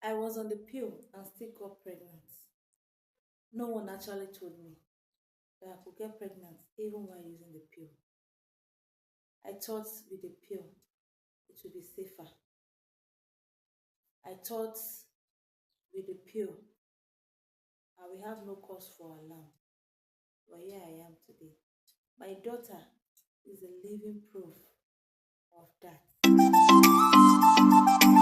I was on the pill and still got pregnant. No one actually told me that I could get pregnant even while using the pill. I thought with the pill it would be safer. I thought with the pill I will have no cause for alarm. But here I am today. My daughter is a living proof of that.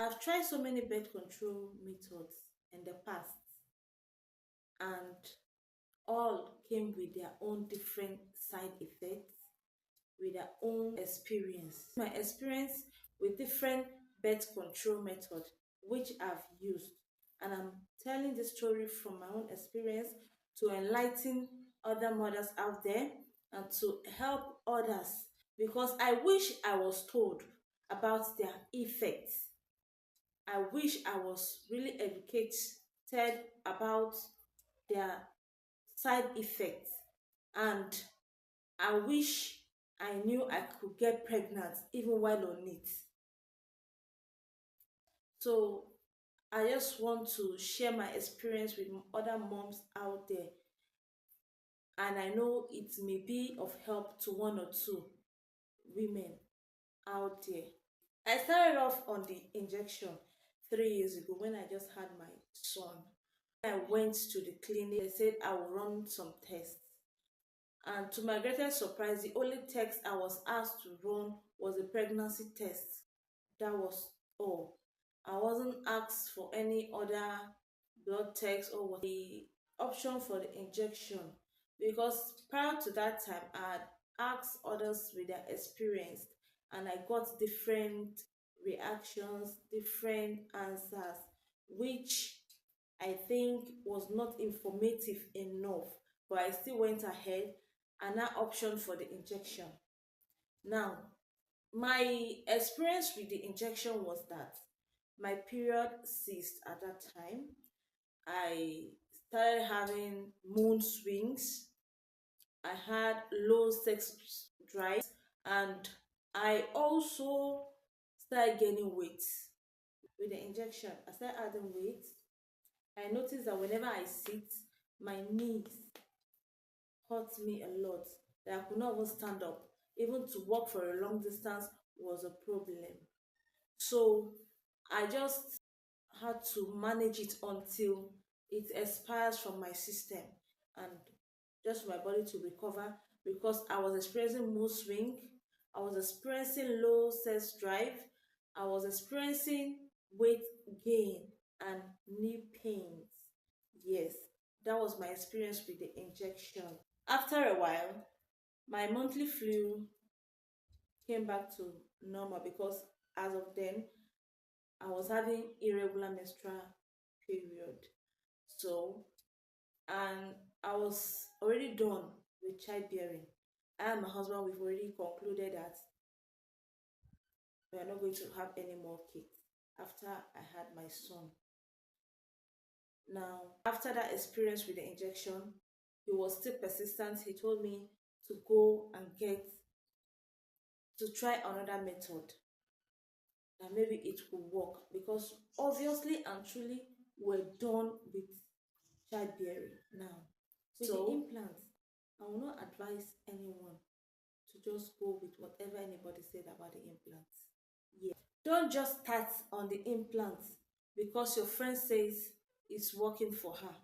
I've tried so many birth control methods in the past, and all came with their own different side effects, with their own experience. My experience with different birth control method which I've used, and I'm telling this story from my own experience to enlighten other mothers out there and to help others, because I wish I was told about their effects. I wish I was really educated about their side effects, and I wish I knew I could get pregnant even while on it. So I just want to share my experience with other moms out there, and I know it may be of help to one or two women out there. I started off on the injection 3 years ago when I just had my son. I went to the clinic. They said I will run some tests. And to my greatest surprise, the only test I was asked to run was a pregnancy test. That was all. I wasn't asked for any other blood test or what. The option for the injection, because prior to that time I had asked others with their experience, and I got different reactions, different answers, which I think was not informative enough, but I still went ahead and I option for the injection. Now, my experience with the injection was that my period ceased at that time. I started having mood swings. I had low sex drive, and I also started gaining weight. With the injection, I started adding weight. I noticed that whenever I sit, my knees hurt me a lot, that I could not even stand up. Even to walk for a long distance was a problem. So I just had to manage it until it expires from my system, and just for my body to recover, because I was experiencing mood swing, I was experiencing low sex drive, I was experiencing weight gain and knee pains. Yes, that was my experience with the injection. After a while, my monthly flu came back to normal, because as of then I was having irregular menstrual period. So, and I was already done with childbearing. I and my husband, we've already concluded that we are not going to have any more kids after I had my son. Now, after that experience with the injection, he was still persistent. He told me to go and get, to try another method, that maybe it could work, because obviously and truly we're done with childbearing now. With the implant, I will not advise anyone to just go with whatever anybody said about the implant. Yeah. Don't just start on the implant because your friend says it's working for her,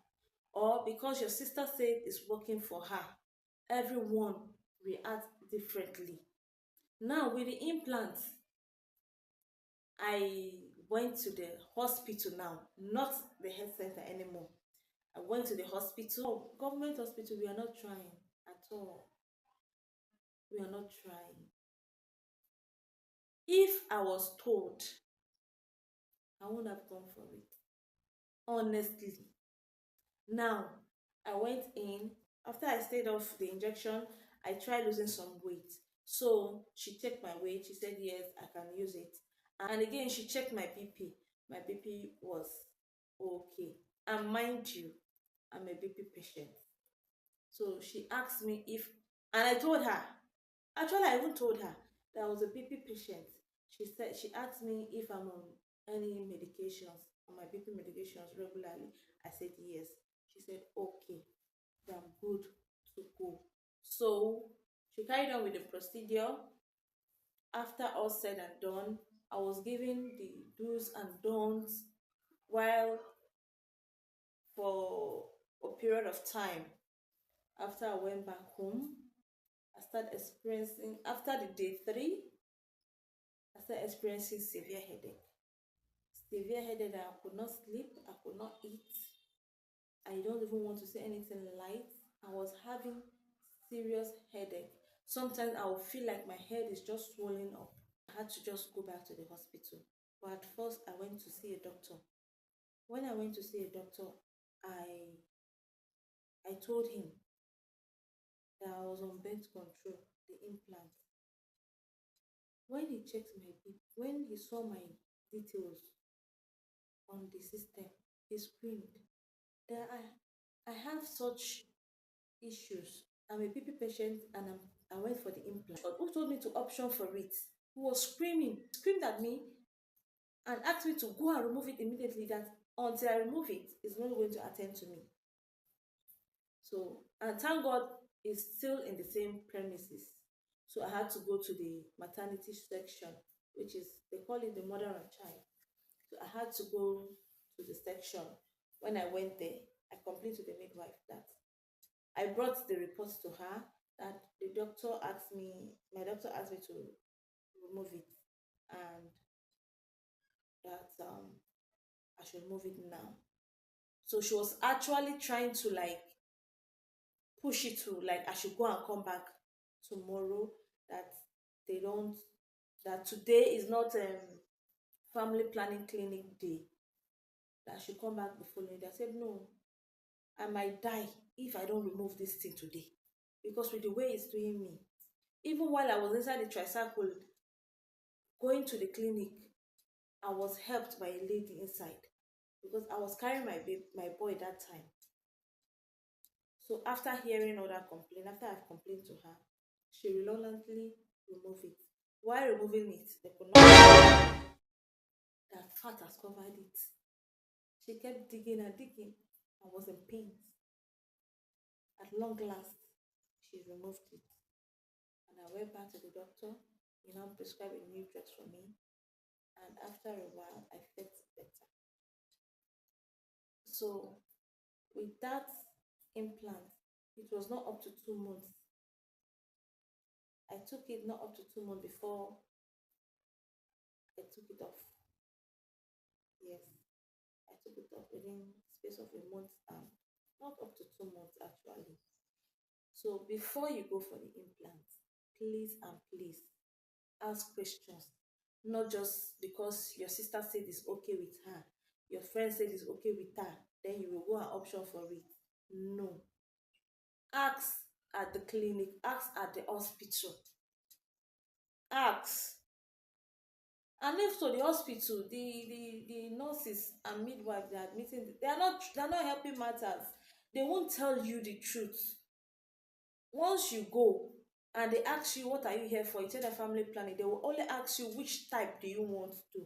or because your sister said it's working for her. Everyone reacts differently. Now with the implant, I went to the hospital now, not the health center anymore. I went to the hospital. Oh, government hospital, we are not trying at all. We are not trying. If I was told, I wouldn't have gone for it. Honestly. Now, I went in. After I stayed off the injection, I tried losing some weight. So she checked my weight. She said, yes, I can use it. And again, she checked my BP. My BP was okay. And mind you, I'm a BP patient. So she asked me if, and I told her, actually, I even told her that I was a BP patient. She said, she asked me if I'm on any medications. on my BP medications regularly? I said yes. She said, okay, I'm good to go. So she carried on with the procedure. After all said and done, I was given the do's and don'ts while for a period of time. After I went back home, I started experiencing, after the day three, I started experiencing severe headache. Severe headache that I could not sleep, I could not eat. I don't even want to say anything light. I was having serious headache. Sometimes I would feel like my head is just swelling up. I had to just go back to the hospital. But at first, I went to see a doctor. When I went to see a doctor, I I told him that I was on birth control, the implant. When he checked my BP, when he saw my details on the system, he screamed that I have such issues. I'm a BP patient and I went for the implant. Who told me to option for it? He was screaming, screamed at me and asked me to go and remove it immediately. That until I remove it, it's not going to attend to me. So, and thank God it's still in the same premises. So I had to go to the maternity section, which is, they call it the mother and child. So I had to go to the section. When I went there, I complained to the midwife that I brought the reports to her, that my doctor asked me to remove it, and that I should remove it now. So she was actually trying to like push it to like I should go and come back tomorrow. That they don't, that today is not family planning clinic day. That I should come back the following day. I said no, I might die if I don't remove this thing today, because with the way it's doing me, even while I was inside the tricycle going to the clinic, I was helped by a lady inside because I was carrying my boy that time. So after hearing all that complaint, after I've complained to her, she reluctantly removed it. While removing it, they could not, that fat has covered it. She kept digging and digging. I was in pain. At long last, she removed it. And I went back to the doctor. He now prescribed a new drug for me. And after a while, I felt better. So with that implant, it was not up to 2 months. I took it not up to 2 months before I took it off. Yes, I took it off within space of a month and not up to 2 months actually. So before you go for the implant, please and please ask questions. Not just because your sister said it's okay with her, your friend said it's okay with her, then you will go and option for it. No. Ask at the clinic, ask at the hospital, ask. And if to the hospital, the nurses and midwives they are admitting, they are not helping matters. They won't tell you the truth. Once you go and they ask you what are you here for, you tell the family planning, they will only ask you which type do you want to.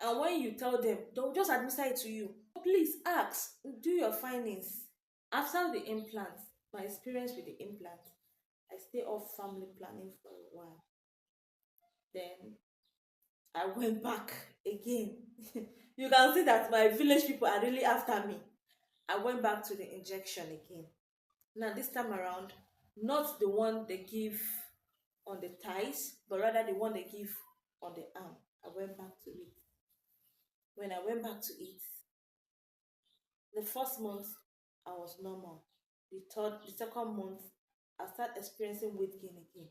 And when you tell them, they'll just administer it to you. Please ask, do your findings. After the implant, my experience with the implant, I stay off family planning for a while. Then I went back again. You can see that my village people are really after me. I went back to the injection again. Now, this time around, not the one they give on the thighs, but rather the one they give on the arm. I went back to it. When I went back to it, the first month I was normal. The second month, I started experiencing weight gain again,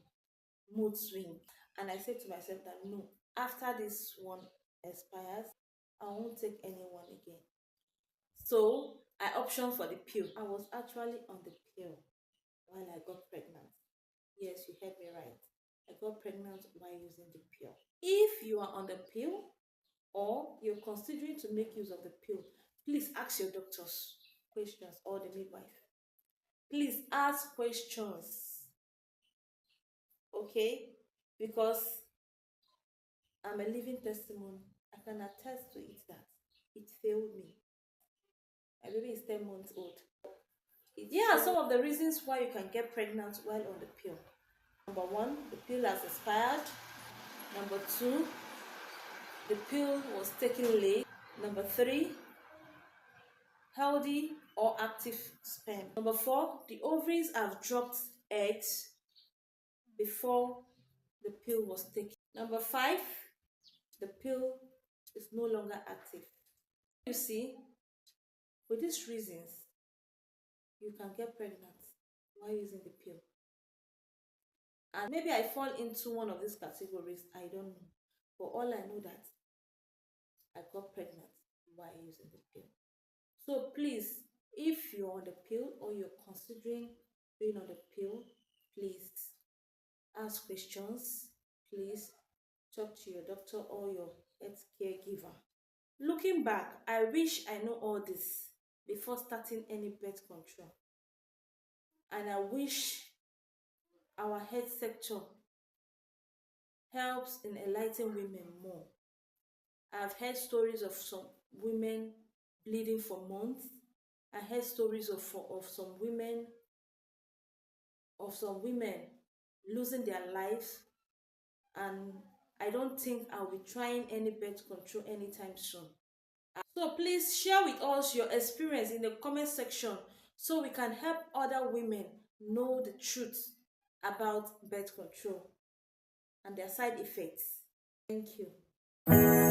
mood swing. And I said to myself that no, after this one expires, I won't take anyone again. So I optioned for the pill. I was actually on the pill while I got pregnant. Yes, you heard me right. I got pregnant while using the pill. If you are on the pill or you're considering to make use of the pill, please ask your doctors questions or the midwife. Please ask questions, okay? Because I'm a living testimony. I can attest to it that It failed me. My baby is 10 months old. Here are some of the reasons why you can get pregnant while on the pill. Number one, the pill has expired. Number two, the pill was taken late. Number three, healthy or active sperm. Number four, the ovaries have dropped eggs before the pill was taken. Number five, the pill is no longer active. You see, for these reasons, you can get pregnant while using the pill. And maybe I fall into one of these categories, I don't know. But all I know that I got pregnant while using the pill. So please, if you're on the pill or you're considering being on the pill, please ask questions. Please talk to your doctor or your health caregiver. Looking back, I wish I know all this before starting any birth control. And I wish our health sector helps in enlightening women more. I've heard stories of some women bleeding for months. I heard stories of some women losing their lives, and I don't think I'll be trying any birth control anytime soon. So please share with us your experience in the comment section so we can help other women know the truth about birth control and their side effects. Thank you.